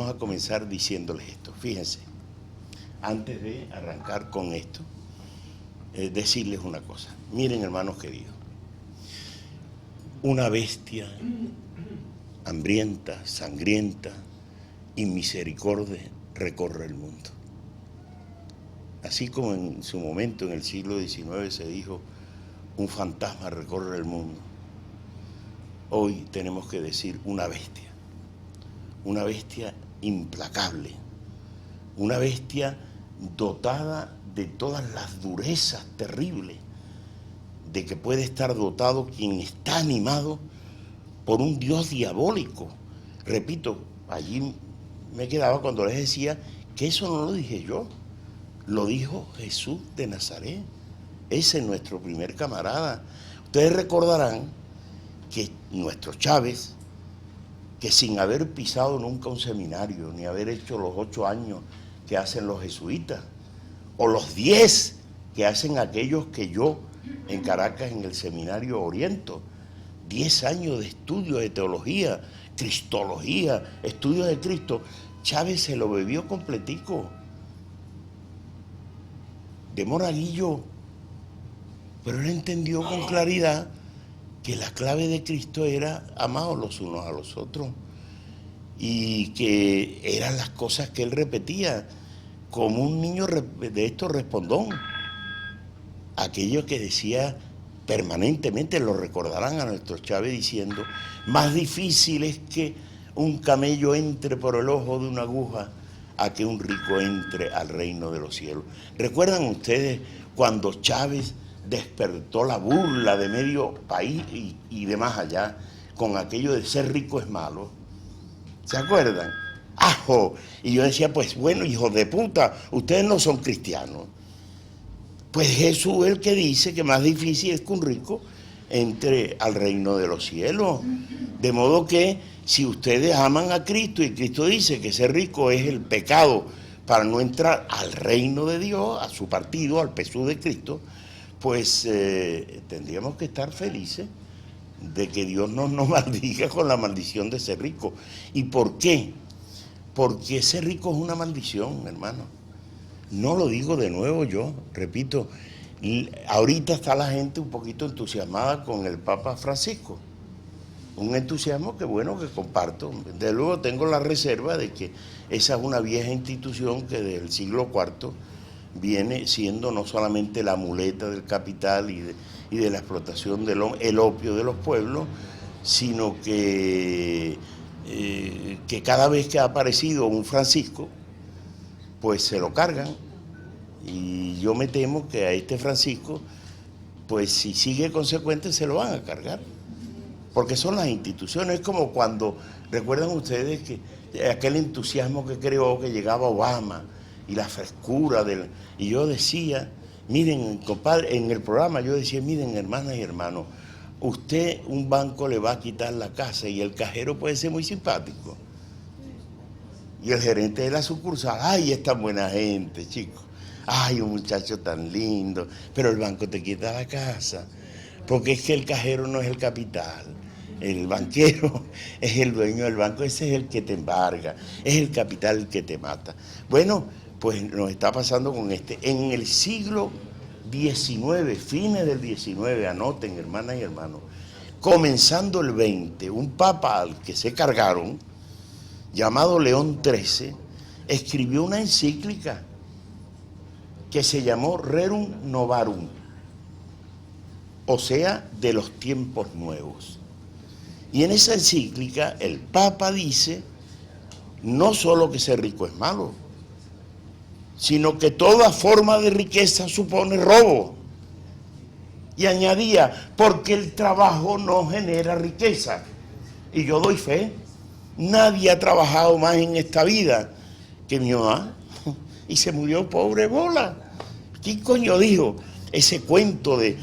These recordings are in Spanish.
vamos a comenzar diciéndoles esto. Fíjense, antes de arrancar con esto, decirles una cosa. Miren, hermanos queridos, una bestia hambrienta, sangrienta y misericordia recorre el mundo. Así como en su momento, en el siglo XIX, se dijo, un fantasma recorre el mundo. Hoy tenemos que decir una bestia implacable, una bestia dotada de todas las durezas terribles de que puede estar dotado quien está animado por un Dios diabólico. Repito, allí me quedaba cuando les decía que eso no lo dije yo, lo dijo Jesús de Nazaret. Ese es nuestro primer camarada. Ustedes recordarán que nuestro Chávez, que sin haber pisado nunca un seminario, ni haber hecho los 8 años que hacen los jesuitas, o los 10 que hacen aquellos que yo en Caracas en el seminario oriento, 10 años de estudio de teología, cristología, estudio de Cristo, Chávez se lo bebió completico, de monaguillo, pero él entendió con claridad que la clave de Cristo era amados los unos a los otros y que eran las cosas que él repetía como un niño de estos respondón. Aquello que decía permanentemente, lo recordarán a nuestro Chávez diciendo, más difícil es que un camello entre por el ojo de una aguja a que un rico entre al reino de los cielos. ¿Recuerdan ustedes cuando Chávez despertó la burla de medio país y de más allá con aquello de ser rico es malo? ¿Se acuerdan? ¡Ajo! Y yo decía, pues bueno, hijos de puta, ustedes no son cristianos. Pues Jesús es el que dice que más difícil es que un rico entre al reino de los cielos. De modo que si ustedes aman a Cristo y Cristo dice que ser rico es el pecado para no entrar al reino de Dios, a su partido, al PSUV de Cristo, pues tendríamos que estar felices de que Dios no nos maldiga con la maldición de ser rico. ¿Y por qué? Porque ser rico es una maldición, hermano. No lo digo de nuevo yo, repito, ahorita está la gente un poquito entusiasmada con el Papa Francisco. Un entusiasmo que bueno, que comparto. De luego tengo la reserva de que esa es una vieja institución que desde el siglo IV viene siendo no solamente la muleta del capital y de la explotación del opio de los pueblos, sino que cada vez que ha aparecido un Francisco, pues se lo cargan. Y yo me temo que a este Francisco, pues si sigue consecuente, se lo van a cargar. Porque son las instituciones, como cuando, recuerdan ustedes que aquel entusiasmo que creó que llegaba Obama y la frescura y yo decía, miren, compadre, en el programa yo decía, miren, hermanas y hermanos, usted un banco le va a quitar la casa y el cajero puede ser muy simpático. Y el gerente de la sucursal, ay, es tan buena gente, chicos, ay, un muchacho tan lindo, pero el banco te quita la casa, porque es que el cajero no es el capital. El banquero es el dueño del banco, ese es el que te embarga, es el capital el que te mata. Bueno, pues nos está pasando con en el siglo XIX, fines del XIX, anoten, hermanas y hermanos, comenzando el XX, un papa al que se cargaron, llamado León XIII, escribió una encíclica que se llamó Rerum Novarum, o sea, de los tiempos nuevos. Y en esa encíclica el Papa dice no solo que ser rico es malo, sino que toda forma de riqueza supone robo. Y añadía, porque el trabajo no genera riqueza. Y yo doy fe, nadie ha trabajado más en esta vida que mi mamá, y se murió pobre bola. ¿Qué coño dijo? Ese cuento de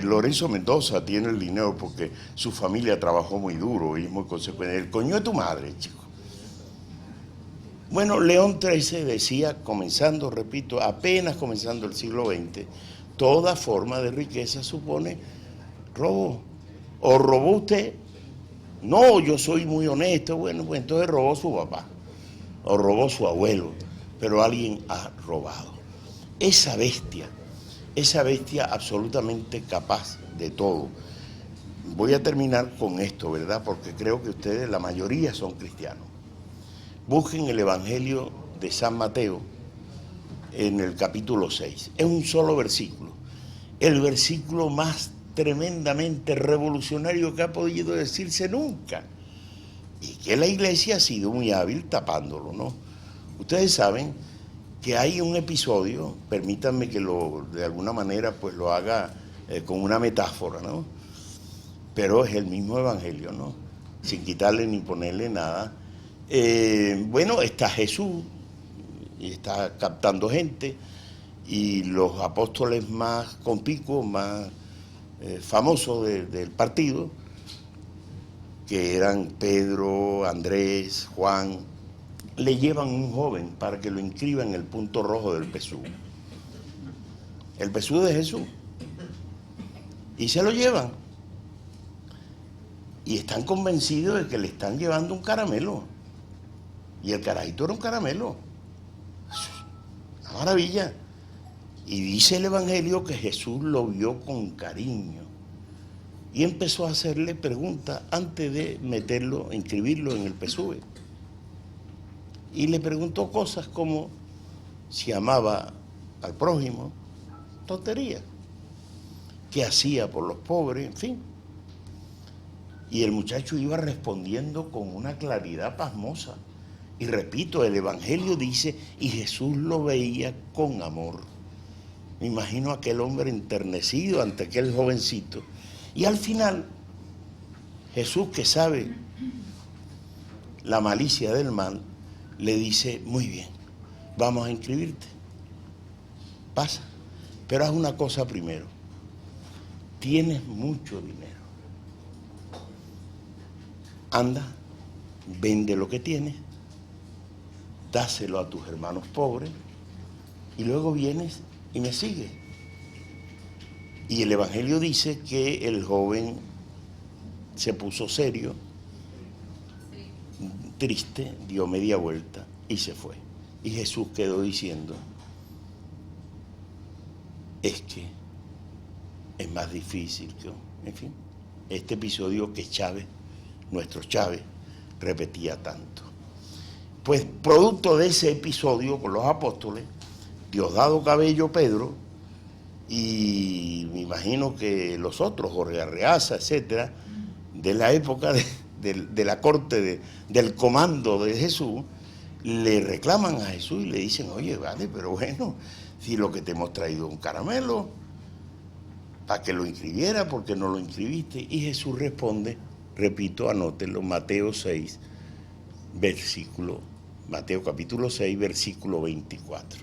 Lorenzo Mendoza tiene el dinero porque su familia trabajó muy duro y es muy consecuente. El coño de tu madre, chico. Bueno, León XIII decía, comenzando, repito, apenas comenzando el siglo XX, toda forma de riqueza supone robo. ¿O robó usted? No, yo soy muy honesto. Bueno, pues entonces robó su papá. o robó su abuelo, pero alguien ha robado. Esa bestia absolutamente capaz de todo. Voy a terminar con esto, ¿verdad? Porque creo que ustedes, la mayoría, son cristianos. Busquen el Evangelio de San Mateo en el capítulo 6. Es un solo versículo. El versículo más tremendamente revolucionario que ha podido decirse nunca. Y que la iglesia ha sido muy hábil tapándolo, ¿no? Ustedes saben que hay un episodio, permítanme que de alguna manera pues lo haga con una metáfora, ¿no? Pero es el mismo evangelio, ¿no? Sin quitarle ni ponerle nada. Bueno, está Jesús y está captando gente, y los apóstoles más conspicuos, más famosos del partido, que eran Pedro, Andrés, Juan, le llevan un joven para que lo inscriba en el punto rojo del Pesú. El Pesú de Jesús. Y se lo llevan. Y están convencidos de que le están llevando un caramelo. Y el carajito era un caramelo. Una maravilla. Y dice el Evangelio que Jesús lo vio con cariño. Y empezó a hacerle preguntas antes de meterlo, inscribirlo en el PSUV. Y le preguntó cosas como si amaba al prójimo, tonterías, qué hacía por los pobres, en fin. Y el muchacho iba respondiendo con una claridad pasmosa. Y repito, el Evangelio dice, y Jesús lo veía con amor. Me imagino a aquel hombre enternecido ante aquel jovencito. Y al final, Jesús, que sabe la malicia del mal, le dice, muy bien, vamos a inscribirte. Pasa, pero haz una cosa primero. Tienes mucho dinero. Anda, vende lo que tienes, dáselo a tus hermanos pobres y luego vienes y me sigues. Y el Evangelio dice que el joven se puso serio, triste, dio media vuelta y se fue. Y Jesús quedó diciendo, es que es más difícil que... En fin, este episodio que Chávez, nuestro Chávez, repetía tanto. Pues producto de ese episodio con los apóstoles, Diosdado Cabello Pedro, y me imagino que los otros, Jorge Arreaza, etcétera, de la época de la corte del comando de Jesús, le reclaman a Jesús y le dicen, oye, vale, pero bueno, si lo que te hemos traído es un caramelo, para que lo inscribiera, ¿por qué no lo inscribiste? Y Jesús responde, repito, anótenlo, Mateo 6, Mateo capítulo 6, versículo 24.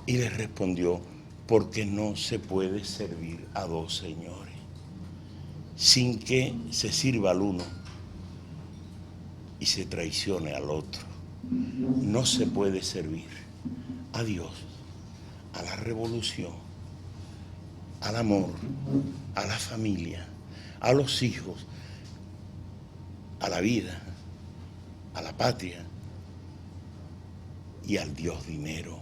Y le respondió, porque no se puede servir a dos señores, sin que se sirva al uno y se traicione al otro. No se puede servir a Dios, a la revolución, al amor, a la familia, a los hijos, a la vida, a la patria y al Dios dinero.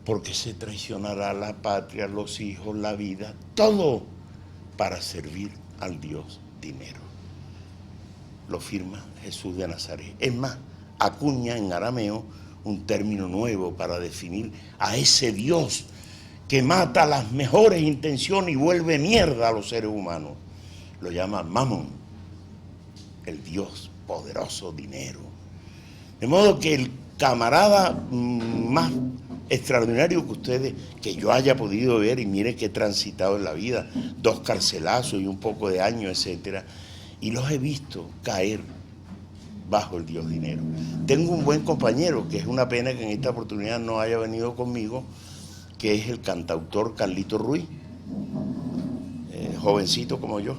Porque se traicionará la patria, los hijos, la vida, todo para servir al Dios dinero. Lo firma Jesús de Nazaret. Es más, acuña en arameo un término nuevo para definir a ese Dios que mata las mejores intenciones y vuelve mierda a los seres humanos. Lo llama Mamón, el Dios poderoso dinero. De modo que el camarada más extraordinario que yo haya podido ver, y mire que he transitado en la vida, 2 carcelazos y un poco de años, etcétera, y los he visto caer bajo el Dios dinero. Tengo un buen compañero, que es una pena que en esta oportunidad no haya venido conmigo, que es el cantautor Carlito Ruiz, jovencito como yo,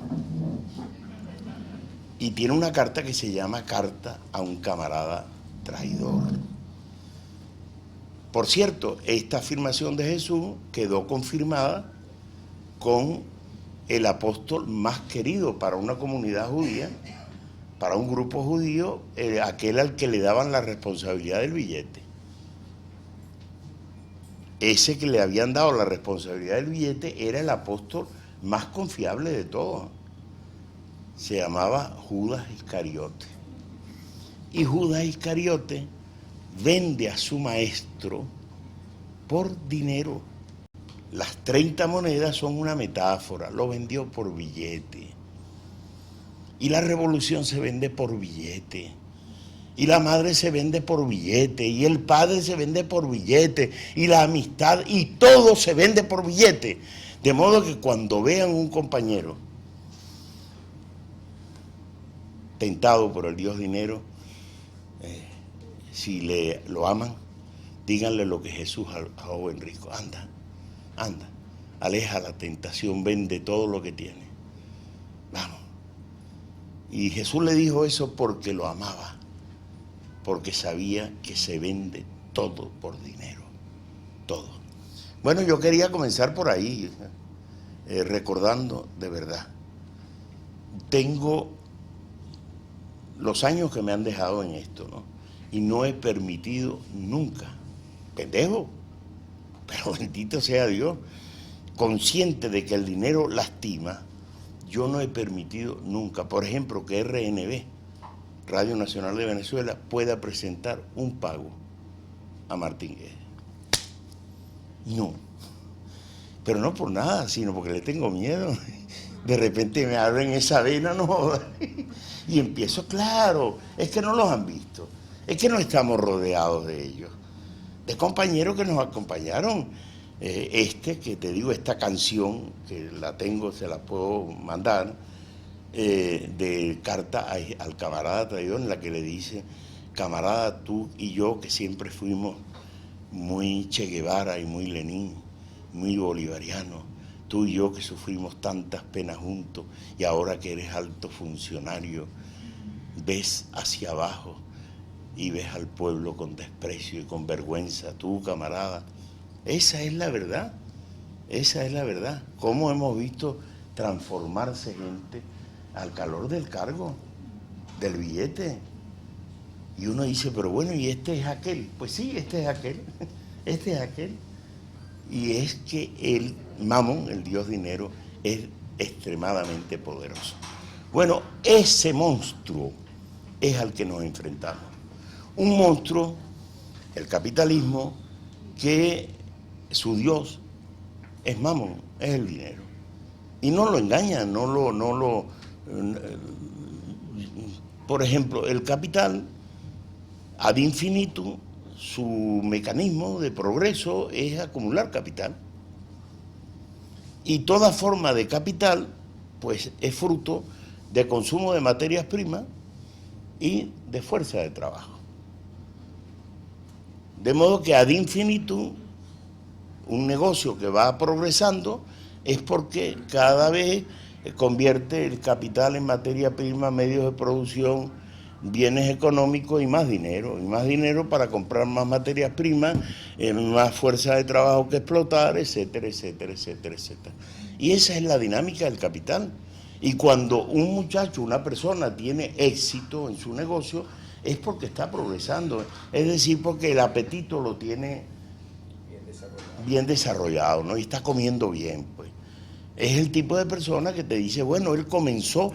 y tiene una carta que se llama Carta a un camarada traidor. Por cierto, esta afirmación de Jesús quedó confirmada con el apóstol más querido para una comunidad judía, para un grupo judío, aquel al que le daban la responsabilidad del billete. Ese que le habían dado la responsabilidad del billete era el apóstol más confiable de todos. Se llamaba Judas Iscariote. Y Judas Iscariote vende a su maestro por dinero. Las 30 monedas son una metáfora, lo vendió por billete. Y la revolución se vende por billete. Y la madre se vende por billete. Y el padre se vende por billete. Y la amistad, y todo se vende por billete. De modo que cuando vean un compañero tentado por el Dios dinero, si lo aman, díganle lo que Jesús al joven rico: anda, aleja la tentación, vende todo lo que tiene, vamos. Y Jesús le dijo eso porque lo amaba, porque sabía que se vende todo por dinero, todo. Bueno, yo quería comenzar por ahí, recordando de verdad. Tengo los años que me han dejado en esto, ¿no? Y no he permitido nunca, pendejo, pero bendito sea Dios, consciente de que el dinero lastima, yo no he permitido nunca, por ejemplo, que RNB, Radio Nacional de Venezuela, pueda presentar un pago a Martín Guedes. No, pero no por nada, sino porque le tengo miedo. De repente me abren esa vena, no, y empiezo, claro, es que no los han visto, es que no estamos rodeados de ellos, de compañeros que nos acompañaron. Que te digo, esta canción, que la tengo, se la puedo mandar, de carta al camarada traidor, en la que le dice: camarada, tú y yo, que siempre fuimos muy Che Guevara y muy Lenin, muy bolivarianos, tú y yo que sufrimos tantas penas juntos, y ahora que eres alto funcionario, ves hacia abajo y ves al pueblo con desprecio y con vergüenza. Tú, camarada, esa es la verdad, esa es la verdad. Cómo hemos visto transformarse gente al calor del cargo, del billete. Y uno dice, pero bueno, ¿y este es aquel? Pues sí, este es aquel, este es aquel. Y es que el Mamón, el dios dinero, es extremadamente poderoso. Bueno, ese monstruo es al que nos enfrentamos. Un monstruo, el capitalismo, que su dios es Mamón, es el dinero. Y no lo engañan, por ejemplo, el capital, ad infinitum, su mecanismo de progreso es acumular capital. Y toda forma de capital, pues, es fruto de consumo de materias primas y de fuerza de trabajo. De modo que ad infinitum, un negocio que va progresando es porque cada vez convierte el capital en materia prima, medios de producción, bienes económicos y más dinero para comprar más materias primas, más fuerza de trabajo que explotar, etcétera, etcétera, etcétera, etcétera. Y esa es la dinámica del capital. Y cuando un muchacho, una persona tiene éxito en su negocio, es porque está progresando, es decir, porque el apetito lo tiene bien desarrollado, ¿no? Y está comiendo bien, pues. Es el tipo de persona que te dice, bueno, él comenzó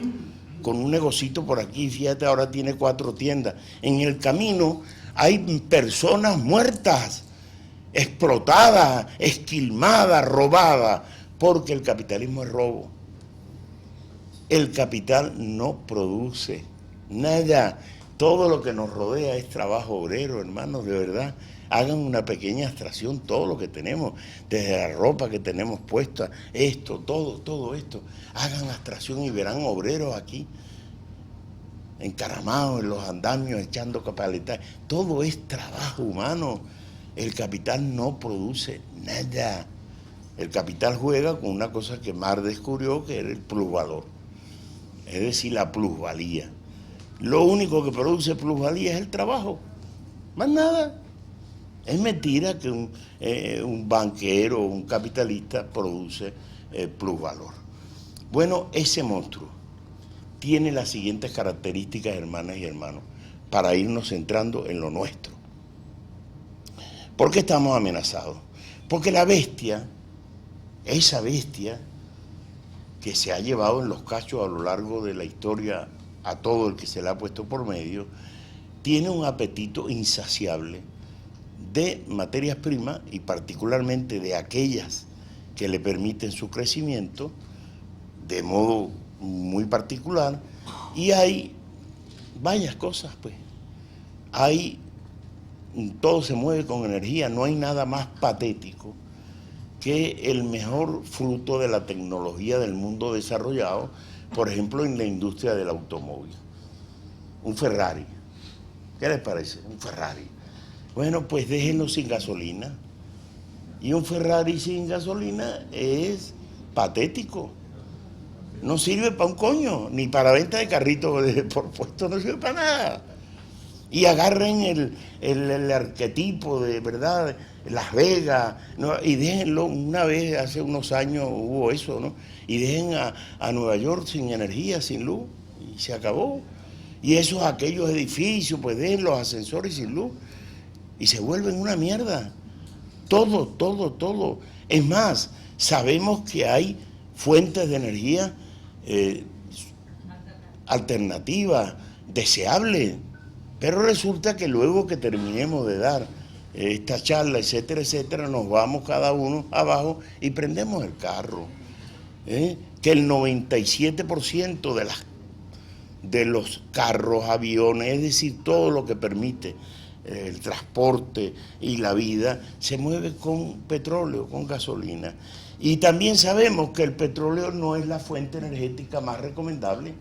con un negocito por aquí, fíjate, ahora tiene 4 tiendas. En el camino hay personas muertas, explotadas, esquilmadas, robadas, porque el capitalismo es robo. El capital no produce nada. Todo lo que nos rodea es trabajo obrero, hermanos, de verdad. Hagan una pequeña abstracción, todo lo que tenemos, desde la ropa que tenemos puesta, esto, todo esto. Hagan abstracción y verán obreros aquí, encaramados en los andamios, echando capaletas. Todo es trabajo humano. El capital no produce nada. El capital juega con una cosa que Marx descubrió, que era el plusvalor, es decir, la plusvalía. Lo único que produce plusvalía es el trabajo, más nada. Es mentira que un banquero o un capitalista produce plusvalor. Bueno, ese monstruo tiene las siguientes características, hermanas y hermanos, para irnos centrando en lo nuestro. ¿Por qué estamos amenazados? Porque la bestia, esa bestia que se ha llevado en los cachos a lo largo de la historia a todo el que se le ha puesto por medio, tiene un apetito insaciable de materias primas y particularmente de aquellas que le permiten su crecimiento de modo muy particular, y hay varias cosas, pues. Todo se mueve con energía, no hay nada más patético que el mejor fruto de la tecnología del mundo desarrollado, por ejemplo, en la industria del automóvil. Un Ferrari. ¿Qué les parece? Un Ferrari. Bueno, pues déjenlo sin gasolina. Y un Ferrari sin gasolina es patético. No sirve para un coño, ni para venta de carritos por puesto, no sirve para nada. Y agarren el arquetipo de, ¿verdad?, Las Vegas, ¿no? Y déjenlo, una vez, hace unos años hubo eso, ¿no? Y dejen a Nueva York sin energía, sin luz, y se acabó. Y aquellos edificios, pues dejen los ascensores sin luz, y se vuelven una mierda. Todo. Es más, sabemos que hay fuentes de energía alternativas, deseables, pero resulta que luego que terminemos de dar esta charla, etcétera, nos vamos cada uno abajo y prendemos el carro. Que el 97% de los carros, aviones, es decir, todo lo que permite el transporte y la vida, se mueve con petróleo, con gasolina. Y también sabemos que el petróleo no es la fuente energética más recomendable.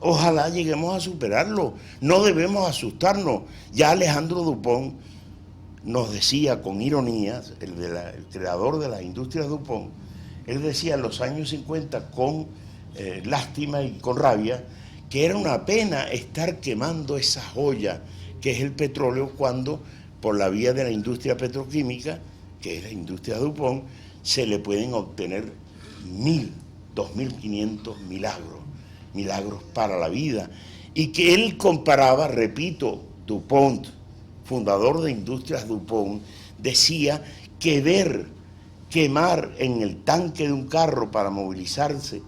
Ojalá lleguemos a superarlo. No debemos asustarnos. Ya Alejandro Dupont nos decía con ironía, el creador de las industrias Dupont, él decía en los años 50 con lástima y con rabia que era una pena estar quemando esa joya que es el petróleo cuando por la vía de la industria petroquímica, que es la industria Dupont, se le pueden obtener 1.000, 2.500 milagros para la vida. Y que él comparaba, repito, Dupont, fundador de Industrias Dupont, decía que ver quemar en el tanque de un carro para movilizarse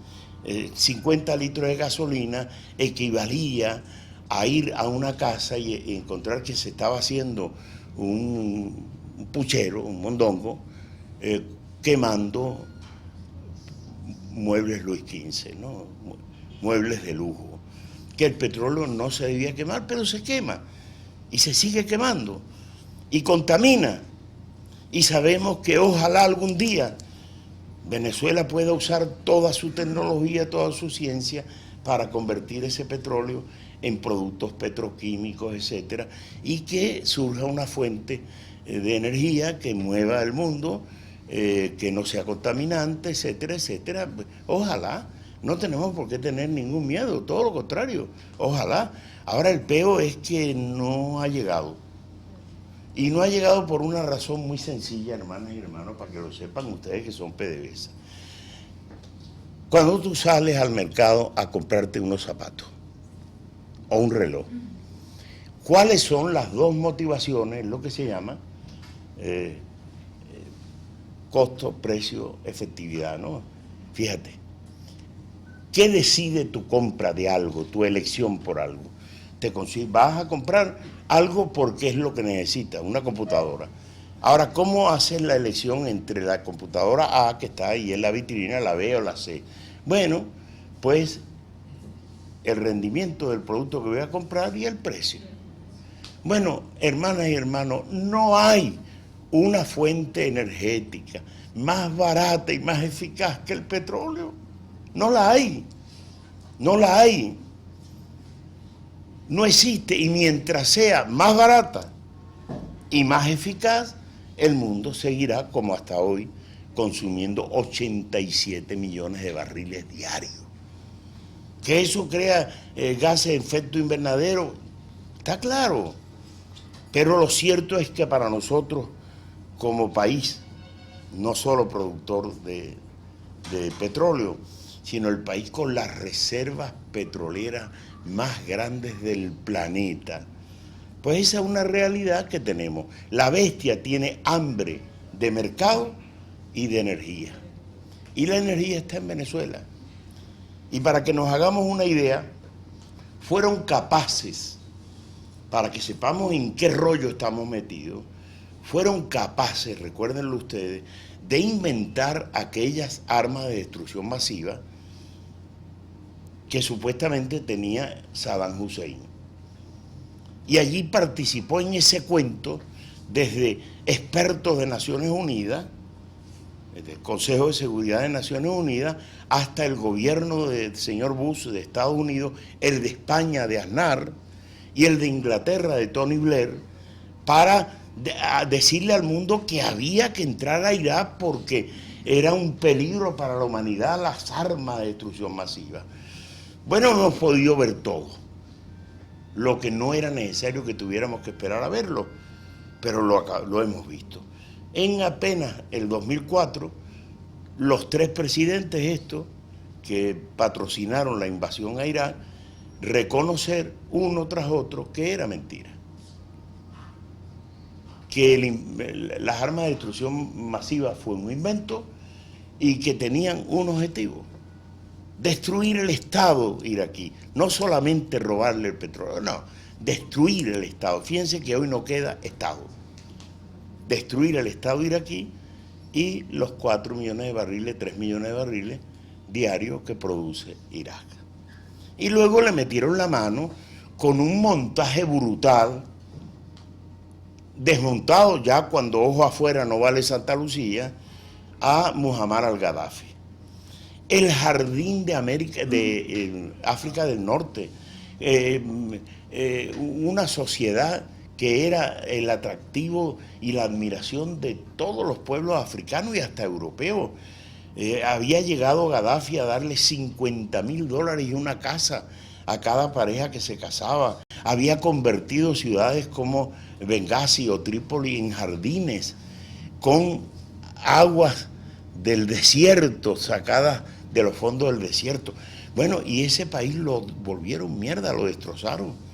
50 litros de gasolina equivalía a ir a una casa y encontrar que se estaba haciendo un puchero, un mondongo, quemando muebles Luis XV, ¿no? Muebles de lujo. Que el petróleo no se debía quemar, pero se quema y se sigue quemando y contamina. Y sabemos que ojalá algún día Venezuela pueda usar toda su tecnología, toda su ciencia para convertir ese petróleo en productos petroquímicos, etcétera, y que surja una fuente de energía que mueva el mundo, que no sea contaminante, etcétera. Ojalá, no tenemos por qué tener ningún miedo, todo lo contrario, ojalá. Ahora el peo es que no ha llegado. Y no ha llegado por una razón muy sencilla, hermanas y hermanos, para que lo sepan ustedes que son PDVSA. Cuando tú sales al mercado a comprarte unos zapatos o un reloj, ¿cuáles son las dos motivaciones, lo que se llama costo, precio, efectividad, ¿no? Fíjate, ¿qué decide tu compra de algo, tu elección por algo? Vas a comprar algo porque es lo que necesitas, una computadora. Ahora, ¿cómo haces la elección entre la computadora A que está ahí en la vitrina, la B o la C? Bueno, pues el rendimiento del producto que voy a comprar y el precio. Bueno, hermanas y hermanos, no hay una fuente energética más barata y más eficaz que el petróleo. No la hay. No existe, y mientras sea más barata y más eficaz, el mundo seguirá como hasta hoy consumiendo 87 millones de barriles diarios. Que eso crea gases de efecto invernadero, está claro. Pero lo cierto es que para nosotros, como país, no solo productor de petróleo, sino el país con las reservas petroleras más grandes del planeta. Pues esa es una realidad que tenemos. La bestia tiene hambre de mercado y de energía. Y la energía está en Venezuela. Y para que nos hagamos una idea, fueron capaces, para que sepamos en qué rollo estamos metidos, fueron capaces, recuérdenlo ustedes, de inventar aquellas armas de destrucción masiva que supuestamente tenía Saddam Hussein. Y allí participó en ese cuento desde expertos de Naciones Unidas, desde el Consejo de Seguridad de Naciones Unidas, hasta el gobierno del señor Bush de Estados Unidos, el de España de Aznar y el de Inglaterra de Tony Blair, para decirle al mundo que había que entrar a Irak porque era un peligro para la humanidad las armas de destrucción masiva. Bueno, hemos podido ver todo, lo que no era necesario que tuviéramos que esperar a verlo, pero lo hemos visto. En apenas el 2004, los tres presidentes estos que patrocinaron la invasión a Irak, reconocer uno tras otro que era mentira. Que las armas de destrucción masiva fue un invento y que tenían un objetivo: destruir el Estado iraquí, no solamente robarle el petróleo, no, destruir el Estado. Fíjense que hoy no queda Estado. Destruir el Estado iraquí y los 4 millones de barriles, 3 millones de barriles diarios que produce Irak. Y luego le metieron la mano con un montaje brutal, desmontado ya cuando ojo afuera no vale Santa Lucía, a Muammar al-Gaddafi. El jardín de África del Norte, una sociedad que era el atractivo y la admiración de todos los pueblos africanos y hasta europeos. Había llegado Gaddafi a darle $50.000 y una casa a cada pareja que se casaba. Había convertido ciudades como Benghazi o Trípoli en jardines con aguas del desierto, sacadas de los fondos del desierto. Bueno, y ese país lo volvieron mierda, lo destrozaron.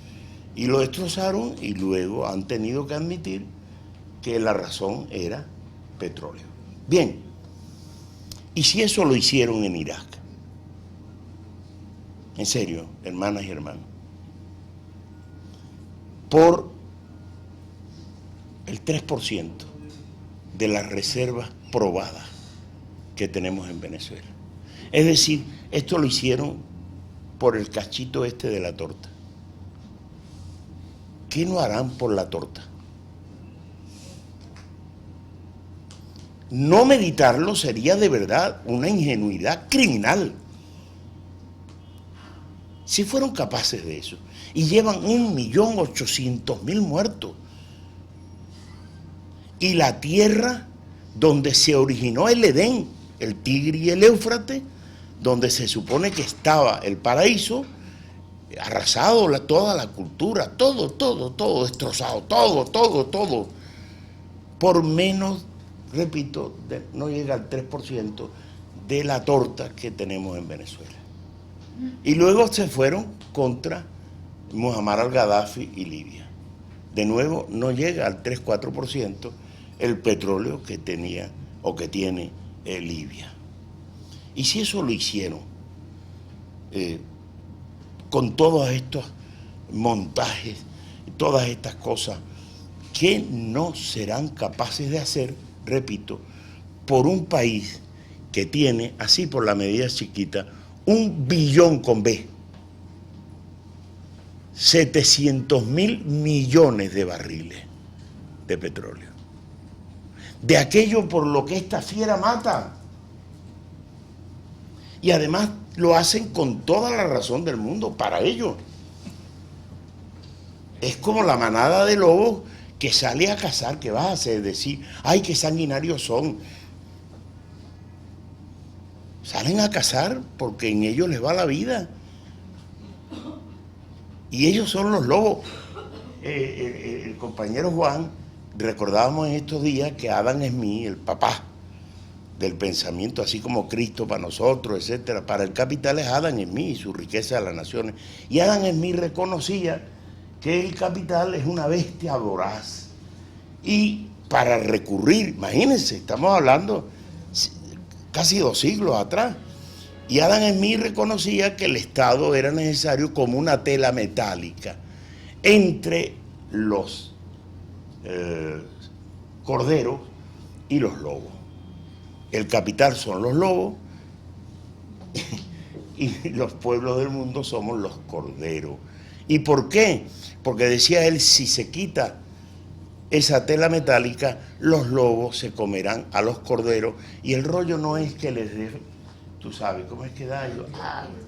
Y lo destrozaron y luego han tenido que admitir que la razón era petróleo. Bien, ¿y si eso lo hicieron en Irak? En serio, hermanas y hermanos. Por el 3% de las reservas probadas que tenemos en Venezuela. Es decir, esto lo hicieron por el cachito este de la torta. ¿Qué no harán por la torta? No meditarlo sería de verdad una ingenuidad criminal. Si fueron capaces de eso y llevan 1.800.000 muertos, y la tierra donde se originó el Edén, el Tigre y el Éufrates, donde se supone que estaba el paraíso, arrasado toda la cultura, todo destrozado, todo, por menos, repito, no llega al 3% de la torta que tenemos en Venezuela. Y luego se fueron contra Muammar al-Gaddafi y Libia. De nuevo, no llega al 3-4% el petróleo que tenía o que tiene Libia. Y si eso lo hicieron con todos estos montajes, todas estas cosas, ¿qué no serán capaces de hacer, repito, por un país que tiene, así por la medida chiquita, 1 billón con B, 700.000 millones de barriles de petróleo? De aquello por lo que esta fiera mata. Y además lo hacen con toda la razón del mundo para ellos. Es como la manada de lobos que sale a cazar. ¿Qué vas a hacer? Decir, ay, qué sanguinarios son. Salen a cazar porque en ellos les va la vida. Y ellos son los lobos. El compañero Juan, recordábamos en estos días que Adam Smith, el papá del pensamiento, así como Cristo para nosotros, etcétera. Para el capital es Adam Smith y su riqueza de las naciones. Y Adam Smith reconocía que el capital es una bestia voraz. Y para recurrir, imagínense, estamos hablando casi 2 siglos atrás, y Adam Smith reconocía que el Estado era necesario como una tela metálica entre los corderos y los lobos. El capital son los lobos y los pueblos del mundo somos los corderos. ¿Y por qué? Porque decía él, si se quita esa tela metálica, los lobos se comerán a los corderos, y el rollo no es que les dé, tú sabes cómo es que da,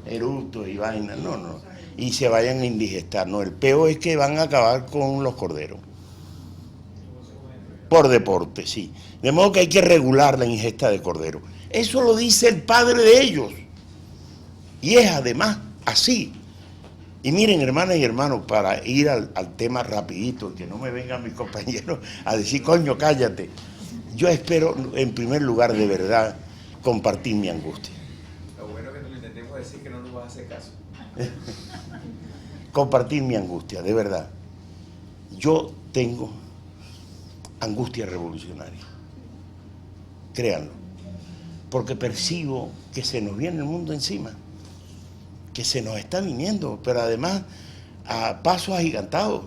eructos y vainas, no, y se vayan a indigestar, no, el peor es que van a acabar con los corderos. Por deporte, sí. De modo que hay que regular la ingesta de cordero. Eso lo dice el padre de ellos. Y es además así. Y miren, hermanas y hermanos, para ir al tema rapidito, que no me vengan mis compañeros a decir, coño, cállate. Yo espero, en primer lugar, de verdad, compartir mi angustia. Lo bueno que te lo intentemos decir que no nos vas a hacer caso. Compartir mi angustia, de verdad. Yo tengo angustia revolucionaria. Créanlo. Porque percibo que se nos viene el mundo encima. Que se nos está viniendo, pero además a pasos agigantados.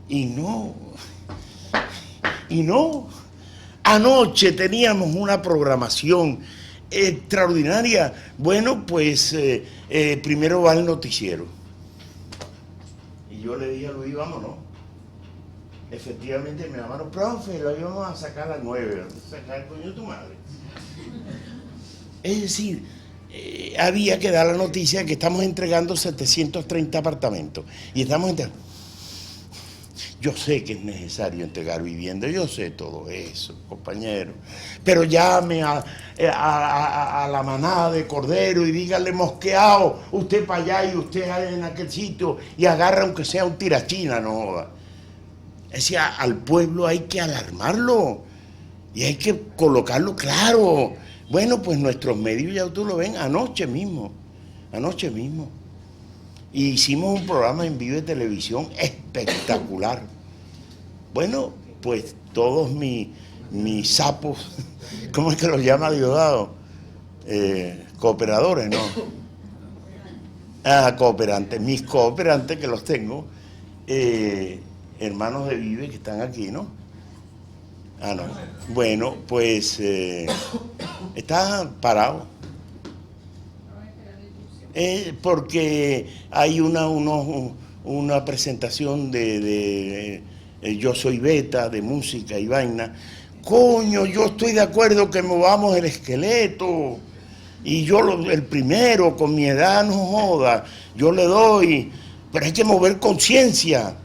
Y no. Anoche teníamos una programación extraordinaria. Bueno, pues primero va el noticiero. Y yo le dije a Luis, vámonos. Efectivamente me llamaron, profe, lo íbamos a sacar a las 9, sacar el coño de tu madre. Es decir, había que dar la noticia de que estamos entregando 730 apartamentos. Y estamos entregando. Yo sé que es necesario entregar vivienda, yo sé todo eso, compañero. Pero llame a la manada de cordero y dígale, mosqueado, usted para allá y usted en aquel sitio, y agarra aunque sea un tirachina, no joda. Es decir, al pueblo hay que alarmarlo y hay que colocarlo claro. Bueno, pues nuestros medios, ya tú lo ven, anoche mismo. Y hicimos un programa en vivo de televisión espectacular. Bueno, pues todos mis sapos, ¿cómo es que los llama Diosdado? Cooperadores, ¿no? Cooperantes, mis cooperantes que los tengo, hermanos de Vive que están aquí, ¿no? No. Bueno, pues está parado. Porque hay una presentación de Yo Soy Beta, de música y vaina. Coño, yo estoy de acuerdo que movamos el esqueleto. Y yo el primero, con mi edad, no joda, yo le doy. Pero hay que mover conciencia.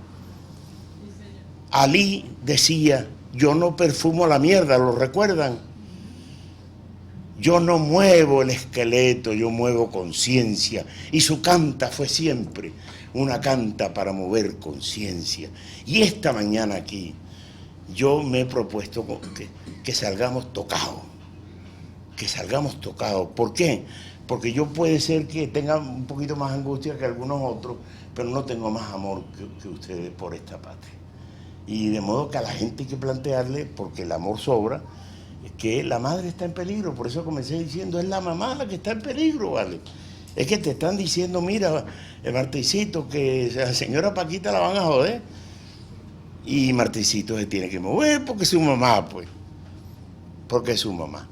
Alí decía, yo no perfumo la mierda, ¿lo recuerdan? Yo no muevo el esqueleto, yo muevo conciencia. Y su canta fue siempre una canta para mover conciencia. Y esta mañana aquí, yo me he propuesto que salgamos tocados. Que salgamos tocados. ¿Por qué? Porque yo puede ser que tenga un poquito más angustia que algunos otros, pero no tengo más amor que ustedes por esta patria. Y de modo que a la gente hay que plantearle, porque el amor sobra, que la madre está en peligro. Por eso comencé diciendo, es la mamá la que está en peligro, ¿vale? Es que te están diciendo, mira, Marticito, que a la señora Paquita la van a joder. Y Marticito se tiene que mover porque es su mamá, pues. Porque es su mamá.